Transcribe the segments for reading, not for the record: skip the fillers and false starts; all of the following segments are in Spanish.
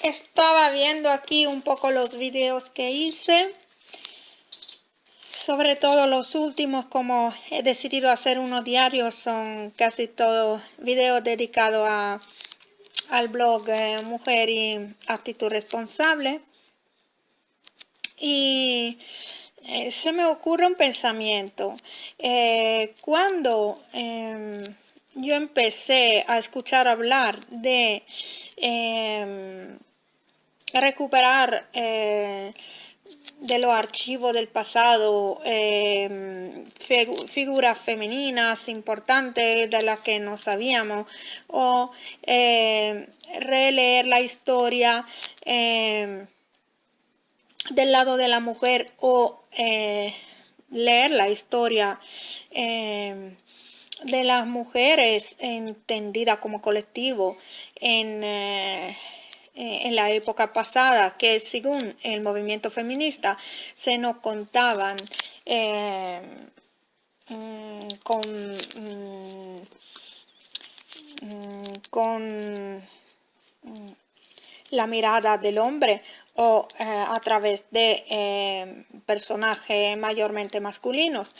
Estaba viendo aquí un poco los videos que hice, sobre todo los últimos, como he decidido hacer unos diarios, son casi todos videos dedicados al blog Mujer y Actitud Responsable. Y se me ocurre un pensamiento. Cuando yo empecé a escuchar hablar de recuperar de los archivos del pasado figuras femeninas importantes de las que no sabíamos, o releer la historia del lado de la mujer, o leer la historia de las mujeres entendida como colectivo en la época pasada, que según el movimiento feminista se nos contaban con la mirada del hombre, o a través de personajes mayormente masculinos.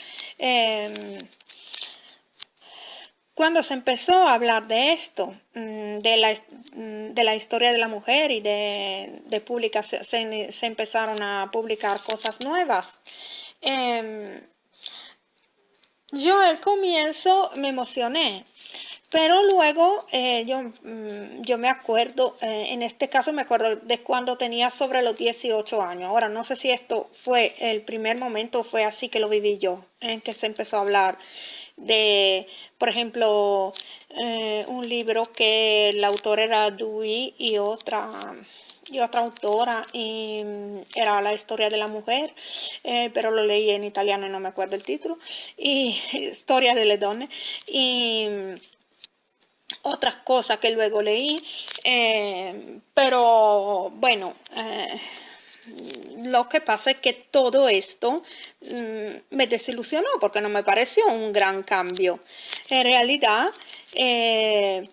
Cuando se empezó a hablar de esto, de la historia de la mujer y de publicación, se empezaron a publicar cosas nuevas. Yo al comienzo me emocioné, pero luego yo me acuerdo, en este caso me acuerdo de cuando tenía sobre los 18 años. Ahora no sé si esto fue el primer momento o fue así que lo viví yo, en que se empezó a hablar de, por ejemplo, un libro que la autora era Dewey y otra autora, y era la historia de la mujer, pero lo leí en italiano y no me acuerdo el título, y Storia delle donne, y otras cosas que luego leí, pero bueno, lo que pasa es que todo esto me desilusionó porque no me pareció un gran cambio. En realidad, de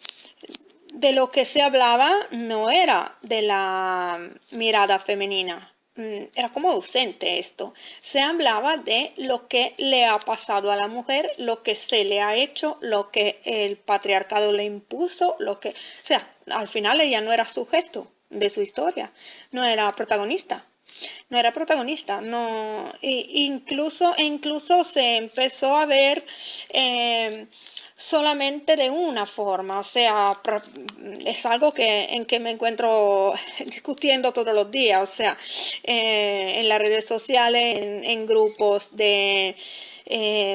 lo que se hablaba no era de la mirada femenina. Era como ausente esto. Se hablaba de lo que le ha pasado a la mujer, lo que se le ha hecho, lo que el patriarcado le impuso, o sea, al final ella no era sujeto de su historia, no era protagonista. No era protagonista, no. Incluso se empezó a ver solamente de una forma, o sea, es algo en que me encuentro discutiendo todos los días, o sea, en las redes sociales, en grupos de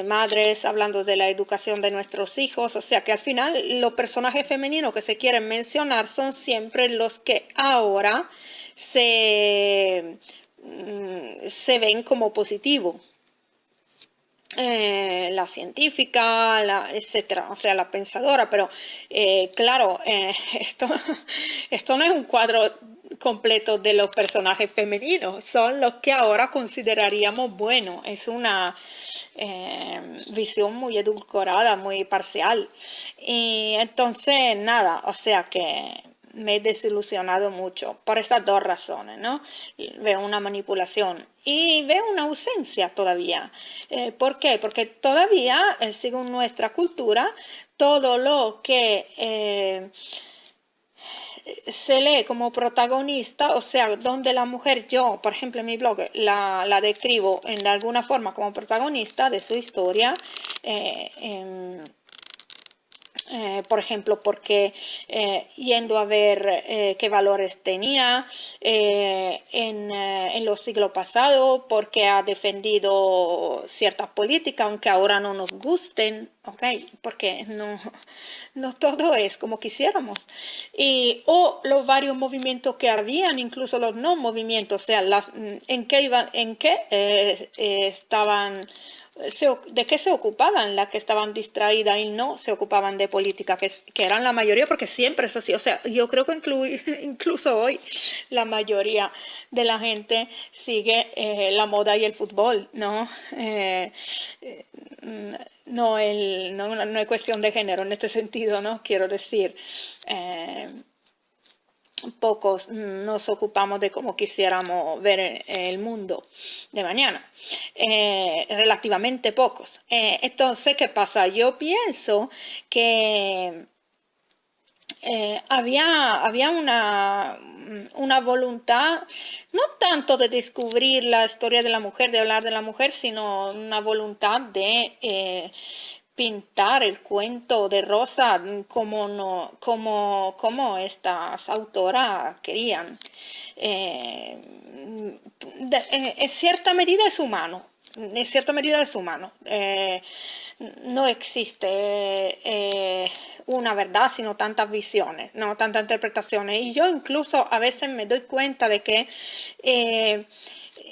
madres hablando de la educación de nuestros hijos, o sea que al final los personajes femeninos que se quieren mencionar son siempre los que ahora se ven como positivo. La científica, etcétera, o sea, la pensadora, pero claro, esto no es un cuadro completo de los personajes femeninos, son los que ahora consideraríamos buenos, es una visión muy edulcorada, muy parcial, y entonces nada, o sea que me he desilusionado mucho por estas dos razones, ¿no? Veo una manipulación y veo una ausencia todavía. ¿Por qué? Porque todavía, según nuestra cultura, todo lo que se lee como protagonista, o sea, donde la mujer, yo, por ejemplo, en mi blog, la describo de alguna forma como protagonista de su historia, por ejemplo, porque yendo a ver qué valores tenía en los siglos pasados, porque ha defendido ciertas políticas, aunque ahora no nos gusten, ¿okay? Porque no todo es como quisiéramos. O los varios movimientos que habían, incluso los no movimientos, o sea, en qué estaban, de qué se ocupaban, las que estaban distraídas y no se ocupaban de política, que eran la mayoría, porque siempre es así. O sea, yo creo que incluso hoy la mayoría de la gente sigue la moda y el fútbol, ¿no? No es cuestión de género en este sentido, ¿no? Quiero decir, pocos nos ocupamos de cómo quisiéramos ver el mundo de mañana, relativamente pocos. Entonces, ¿qué pasa? Yo pienso que había una voluntad, no tanto de descubrir la historia de la mujer, de hablar de la mujer, sino una voluntad de pintar el cuento de Rosa como, no, como estas autoras querían. En cierta medida es humano. En cierta medida es humano. No existe una verdad, sino tantas visiones, no tantas interpretaciones. Y yo incluso a veces me doy cuenta de que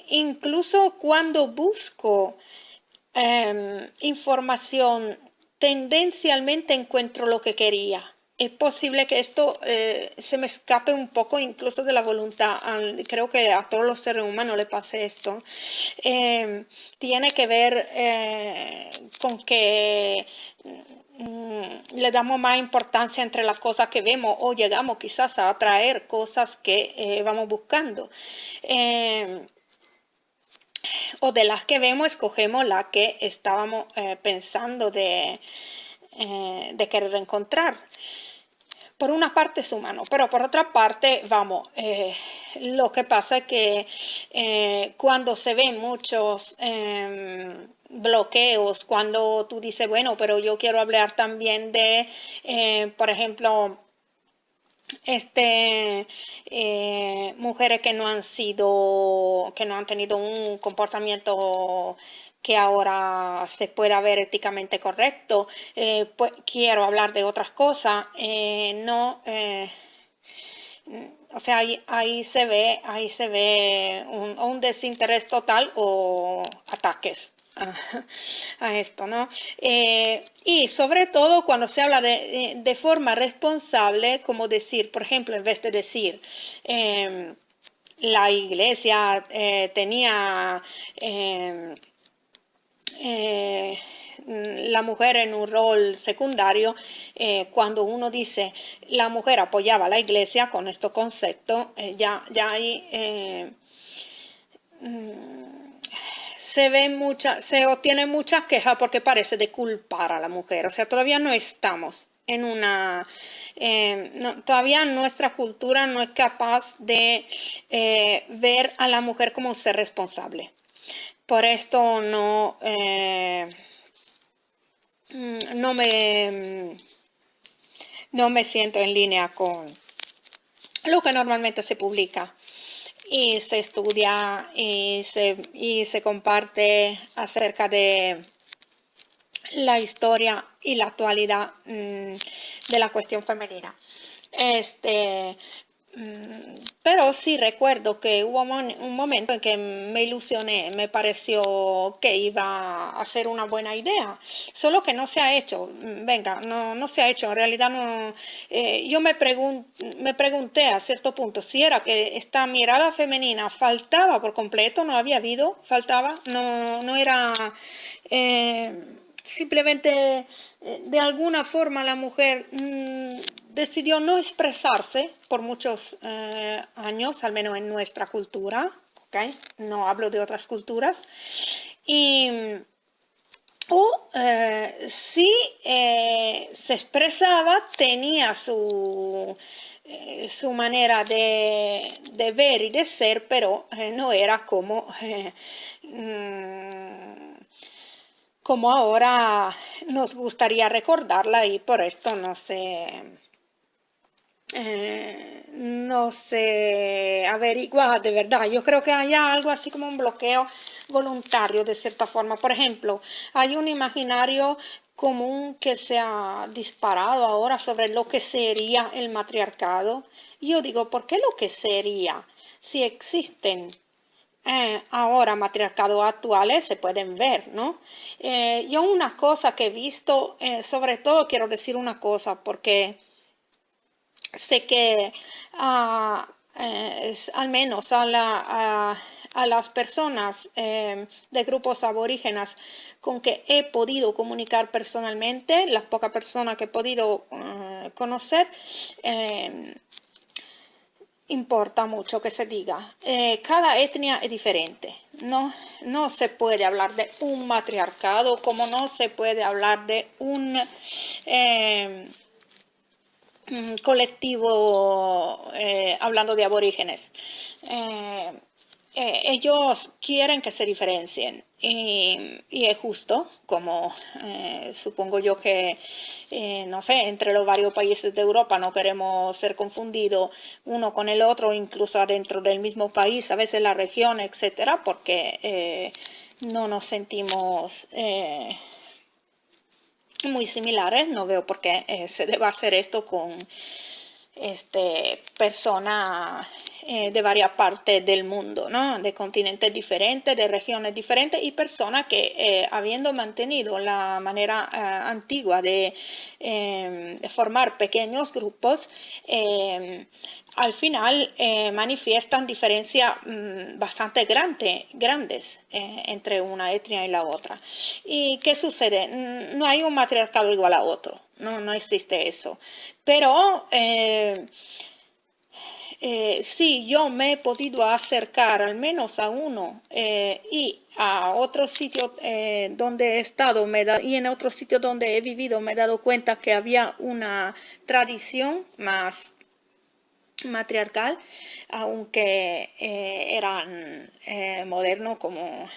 incluso cuando busco información, tendencialmente encuentro lo que quería. Es posible que esto se me escape un poco incluso de la voluntad. Creo que a todos los seres humanos le pase esto. Tiene que ver con que le damos más importancia entre las cosas que vemos o llegamos quizás a atraer cosas que vamos buscando. O de las que vemos, escogemos la que estábamos pensando de querer encontrar. Por una parte es humano, pero por otra parte, vamos, lo que pasa es que cuando se ven muchos bloqueos, cuando tú dices, bueno, pero yo quiero hablar también de, por ejemplo, mujeres que no han tenido un comportamiento que ahora se pueda ver éticamente correcto, pues quiero hablar de otras cosas, no, o sea, ahí se ve un desinterés total o ataques a esto, ¿no? Y sobre todo cuando se habla de forma responsable, como decir, por ejemplo, en vez de decir la iglesia tenía la mujer en un rol secundario, cuando uno dice la mujer apoyaba a la iglesia con estos conceptos, ya hay se obtienen muchas quejas porque parece de culpar a la mujer. O sea, todavía no estamos en una... todavía nuestra cultura no es capaz de ver a la mujer como un ser responsable. Por esto no me siento en línea con lo que normalmente se publica y se estudia y se comparte acerca de la historia y la actualidad de la cuestión femenina. Pero sí recuerdo que hubo un momento en que me ilusioné, me pareció que iba a ser una buena idea, solo que no se ha hecho. Venga, no se ha hecho. En realidad no. Yo me pregunté a cierto punto si era que esta mirada femenina faltaba por completo, no había habido, faltaba, no era... simplemente de alguna forma la mujer decidió no expresarse por muchos años, al menos en nuestra cultura, ¿okay? No hablo de otras culturas, y o si se expresaba, tenía su manera de ver y de ser, pero no era como ahora nos gustaría recordarla, y por esto no se averigua de verdad. Yo creo que hay algo así como un bloqueo voluntario de cierta forma. Por ejemplo, hay un imaginario común que se ha disparado ahora sobre lo que sería el matriarcado. Yo digo, ¿por qué lo que sería? Si existen ahora matriarcados actuales se pueden ver, ¿no? Yo una cosa que he visto, sobre todo quiero decir una cosa, porque sé que al menos a las personas de grupos aborígenes con que he podido comunicar personalmente, las pocas personas que he podido conocer, importa mucho que se diga. Cada etnia es diferente. No se puede hablar de un matriarcado como no se puede hablar de un colectivo, hablando de aborígenes. Ellos quieren que se diferencien y es justo, como supongo yo que, no sé, entre los varios países de Europa no queremos ser confundidos uno con el otro, incluso adentro del mismo país, a veces la región, etcétera, porque no nos sentimos muy similares. No veo por qué se deba hacer esto con personas de varias partes del mundo, ¿no? De continentes diferentes, de regiones diferentes y personas que habiendo mantenido la manera antigua de formar pequeños grupos, al final manifiestan diferencias bastante grandes entre una etnia y la otra. ¿Y qué sucede? No hay un matriarcado igual a otro, no existe eso. Pero sí, yo me he podido acercar al menos a uno y a otros sitios donde he estado y en otros sitios donde he vivido me he dado cuenta que había una tradición más matriarcal, aunque eran modernos como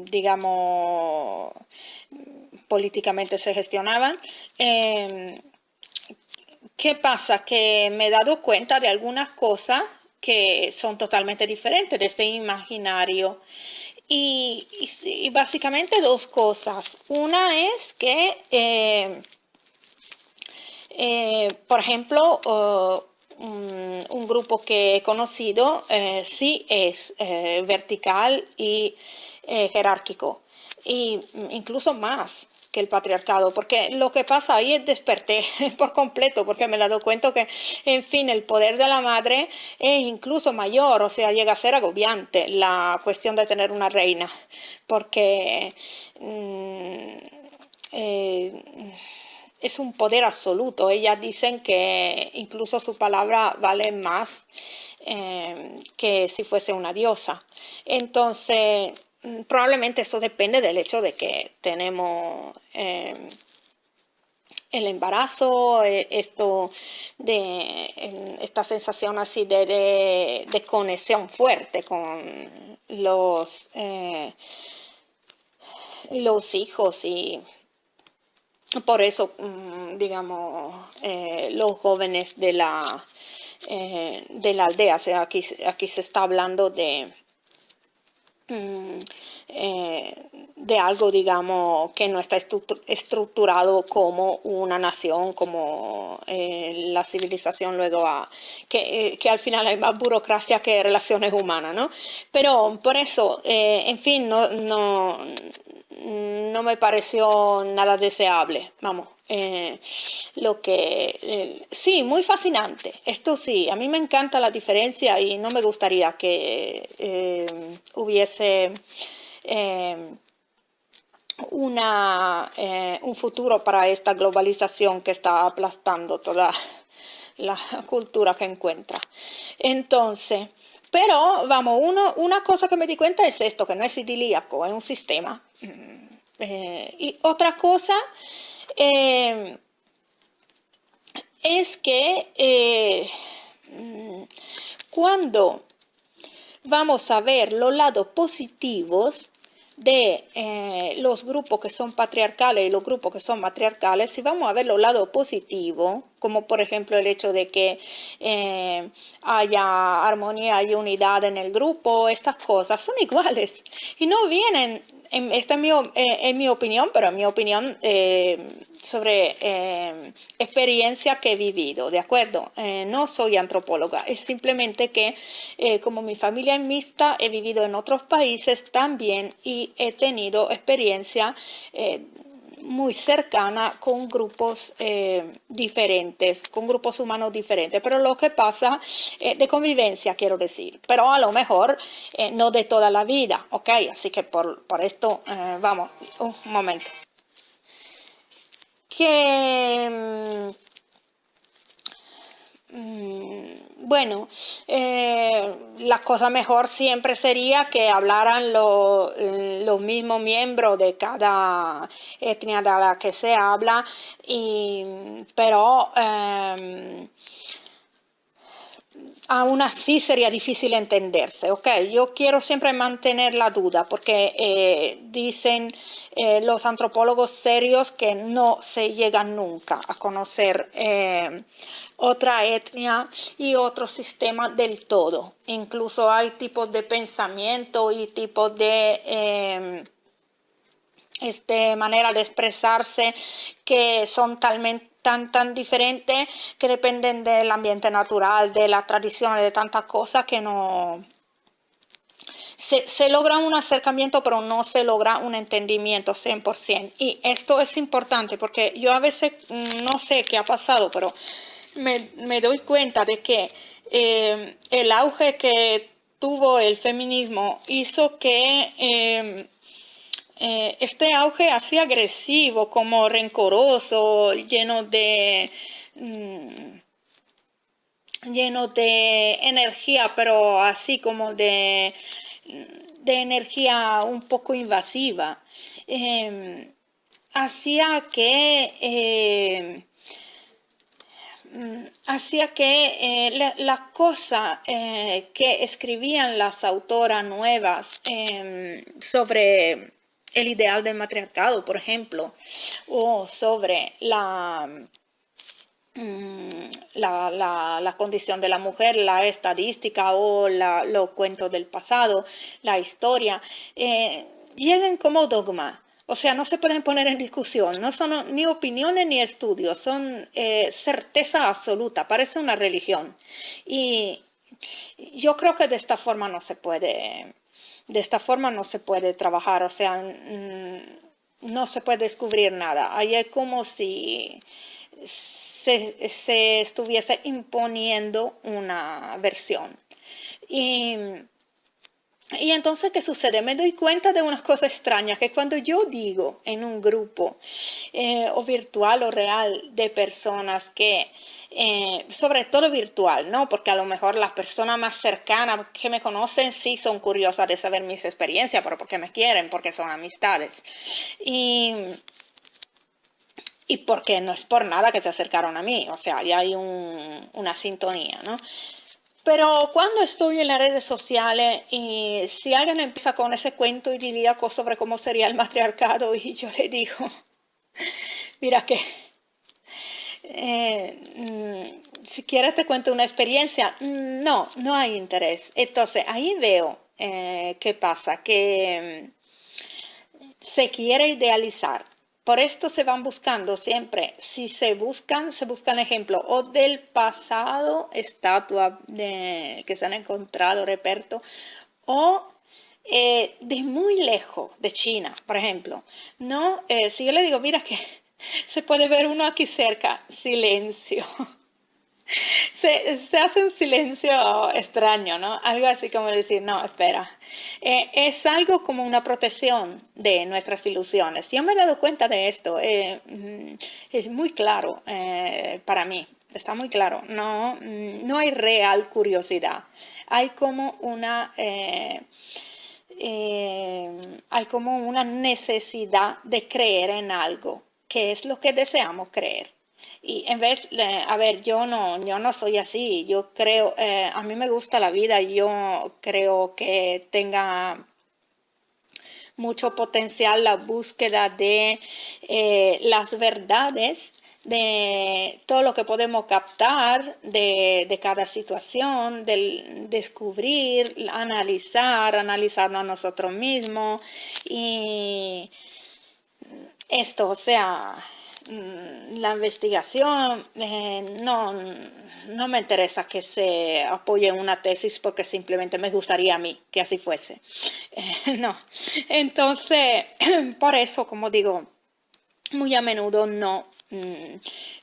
digamos, políticamente se gestionaban. ¿Qué pasa? Que me he dado cuenta de algunas cosas que son totalmente diferentes de este imaginario. Y básicamente dos cosas. Una es que, por ejemplo, un grupo que he conocido sí es vertical y jerárquico, e incluso más que el patriarcado, porque lo que pasa ahí es desperté por completo, porque me he dado cuenta que, en fin, el poder de la madre es incluso mayor, o sea, llega a ser agobiante la cuestión de tener una reina, porque es un poder absoluto. Ellas dicen que incluso su palabra vale más que si fuese una diosa. Entonces, probablemente eso depende del hecho de que tenemos el embarazo, esta sensación así de conexión fuerte con los hijos, y por eso, digamos, los jóvenes de la aldea, o sea, aquí se está hablando de algo, digamos, que no está estructurado como una nación, como la civilización luego que al final hay más burocracia que relaciones humanas, ¿no? Pero por eso, en fin, no me pareció nada deseable, vamos. Sí, muy fascinante. Esto sí, a mí me encanta la diferencia y no me gustaría que hubiese un futuro para esta globalización que está aplastando toda la cultura que encuentra. Entonces, pero vamos, una cosa que me di cuenta es esto, que no es idilíaco, es un sistema. Y otra cosa es que cuando vamos a ver los lados positivos de los grupos que son patriarcales y los grupos que son matriarcales, si vamos a ver los lados positivos, como por ejemplo el hecho de que haya armonía y unidad en el grupo, estas cosas son iguales y no vienen, esta es mi opinión, pero en mi opinión sobre experiencia que he vivido, ¿de acuerdo? No soy antropóloga, es simplemente que como mi familia es mixta, he vivido en otros países también y he tenido experiencia muy cercana con grupos diferentes, con grupos humanos diferentes, pero lo que pasa de convivencia, quiero decir, pero a lo mejor no de toda la vida, ¿ok? Así que por esto, vamos, un momento. que bueno, la cosa mejor siempre sería que hablaran los mismos miembros de cada etnia de la que se habla, pero aún así sería difícil entenderse, ¿ok? Yo quiero siempre mantener la duda porque dicen los antropólogos serios que no se llegan nunca a conocer otra etnia y otro sistema del todo. Incluso hay tipos de pensamiento y tipos de manera de expresarse que son tan diferentes que dependen del ambiente natural, de la tradición, de tantas cosas que no se logra un acercamiento, pero no se logra un entendimiento 100%. Y esto es importante porque yo a veces no sé qué ha pasado, pero me doy cuenta de que el auge que tuvo el feminismo hizo que este auge así agresivo, como rencoroso, lleno de energía, pero así como de energía un poco invasiva, hacía que las cosas que escribían las autoras nuevas sobre el ideal del matriarcado, por ejemplo, o sobre la condición de la mujer, la estadística o los cuentos del pasado, la historia, llegan como dogma. O sea, no se pueden poner en discusión, no son ni opiniones ni estudios, son certeza absoluta, parece una religión. Y yo creo que de esta forma no se puede trabajar, o sea, no se puede descubrir nada. Ahí es como si se estuviese imponiendo una versión. Y entonces, ¿qué sucede? Me doy cuenta de unas cosas extrañas, que cuando yo digo en un grupo o virtual o real de personas que, sobre todo virtual, ¿no? Porque a lo mejor las personas más cercanas que me conocen sí son curiosas de saber mis experiencias, pero porque me quieren, porque son amistades. Y porque no es por nada que se acercaron a mí, o sea, ya hay una sintonía, ¿no? Pero cuando estoy en las redes sociales y si alguien empieza con ese cuento idílico sobre cómo sería el matriarcado y yo le digo, mira que si quieres te cuento una experiencia, no hay interés. Entonces ahí veo qué pasa, que se quiere idealizar. Por esto se van buscando siempre, si se buscan ejemplos o del pasado, estatuas que se han encontrado, reperto, o de muy lejos, de China, por ejemplo. No, si yo le digo, mira que se puede ver uno aquí cerca, silencio. Se hace un silencio extraño, ¿no? Algo así como decir, no, espera. Es algo como una protección de nuestras ilusiones. Yo me he dado cuenta de esto. Es muy claro para mí. Está muy claro. No hay real curiosidad. Hay como hay como una necesidad de creer en algo, que es lo que deseamos creer. Y en vez, a ver, yo no soy así, yo creo, a mí me gusta la vida, yo creo que tenga mucho potencial la búsqueda de las verdades, de todo lo que podemos captar de cada situación, del descubrir, analizarnos a nosotros mismos y esto, o sea, la investigación, no me interesa que se apoye en una tesis porque simplemente me gustaría a mí que así fuese. No. Entonces, por eso, como digo, muy a menudo no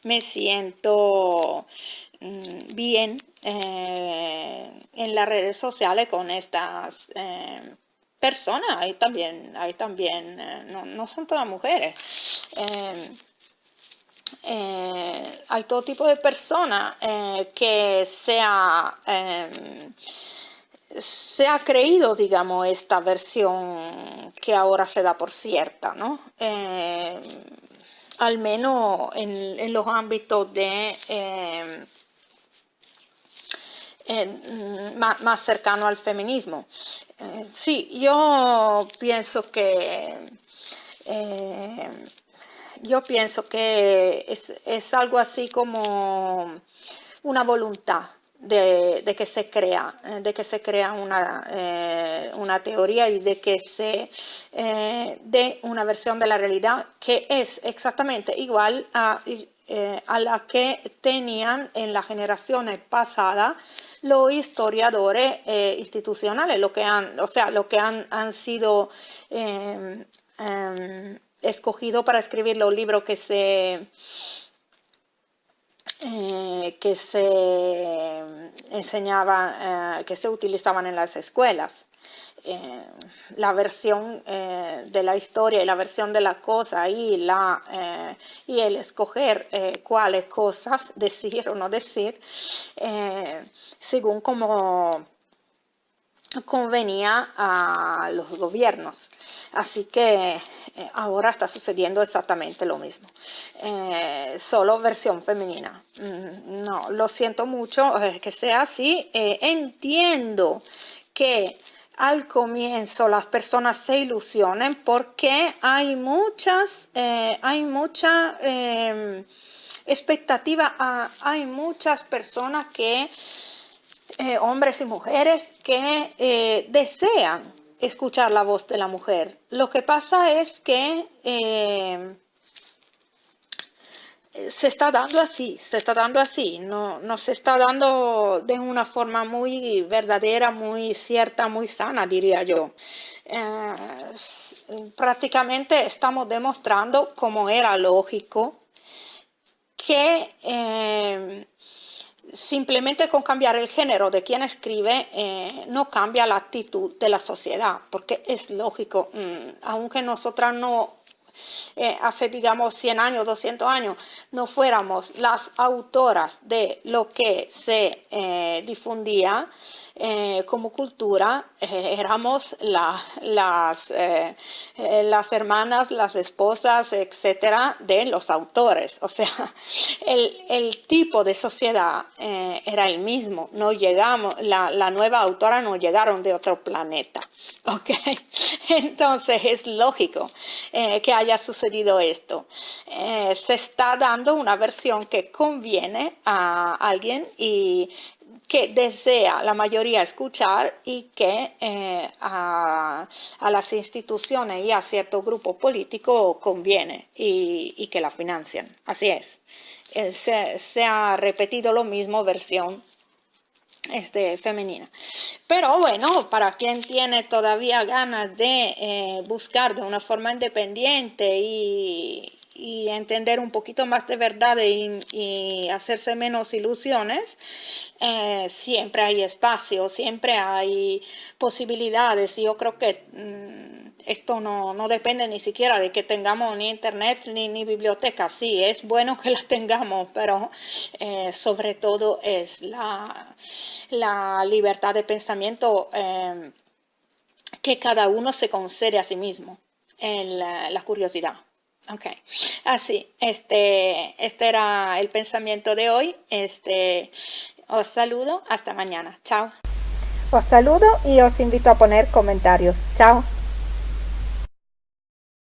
me siento bien en las redes sociales con estas personas. Hay también no son todas mujeres. hay todo tipo de personas que se ha creído, digamos, esta versión que ahora se da por cierta, ¿no? Al menos en los ámbitos de más cercano al feminismo. Sí, yo pienso que es algo así como una voluntad de que se crea una teoría y de que se dé una versión de la realidad que es exactamente igual a la que tenían en las generaciones pasadas los historiadores institucionales, lo que han sido escogidos para escribir los libros que se enseñaban, que se utilizaban en las escuelas. La versión de la historia y la versión de la cosa y el escoger cuáles cosas decir o no decir según como convenía a los gobiernos. Así que ahora está sucediendo exactamente lo mismo, solo versión femenina. No, lo siento mucho que sea así. Entiendo que al comienzo las personas se ilusionen porque hay mucha expectativa, hay muchas personas que hombres y mujeres que desean escuchar la voz de la mujer. Lo que pasa es que se está dando así, no se está dando de una forma muy verdadera, muy cierta, muy sana, diría yo. Prácticamente estamos demostrando, como era lógico, que simplemente con cambiar el género de quien escribe no cambia la actitud de la sociedad, porque es lógico, aunque nosotras no hace digamos 100 años, 200 años no fuéramos las autoras de lo que se difundía como cultura, éramos las hermanas, las esposas, etcétera, de los autores. O sea, el tipo de sociedad era el mismo. No llegamos, la nueva autora no llegaron de otro planeta. ¿Ok? Entonces es lógico que haya sucedido esto. Se está dando una versión que conviene a alguien y que desea la mayoría escuchar y que a las instituciones y a cierto grupo político conviene y que la financian. Así es. Se ha repetido lo mismo versión femenina. Pero bueno, para quien tiene todavía ganas de buscar de una forma independiente y entender un poquito más de verdad y hacerse menos ilusiones, siempre hay espacio, siempre hay posibilidades. Y yo creo que esto no depende ni siquiera de que tengamos ni internet ni biblioteca. Sí, es bueno que las tengamos, pero sobre todo es la libertad de pensamiento que cada uno se concede a sí mismo, en la curiosidad. Ok, así, este era el pensamiento de hoy. Os saludo, hasta mañana, chao. Os saludo y os invito a poner comentarios, chao.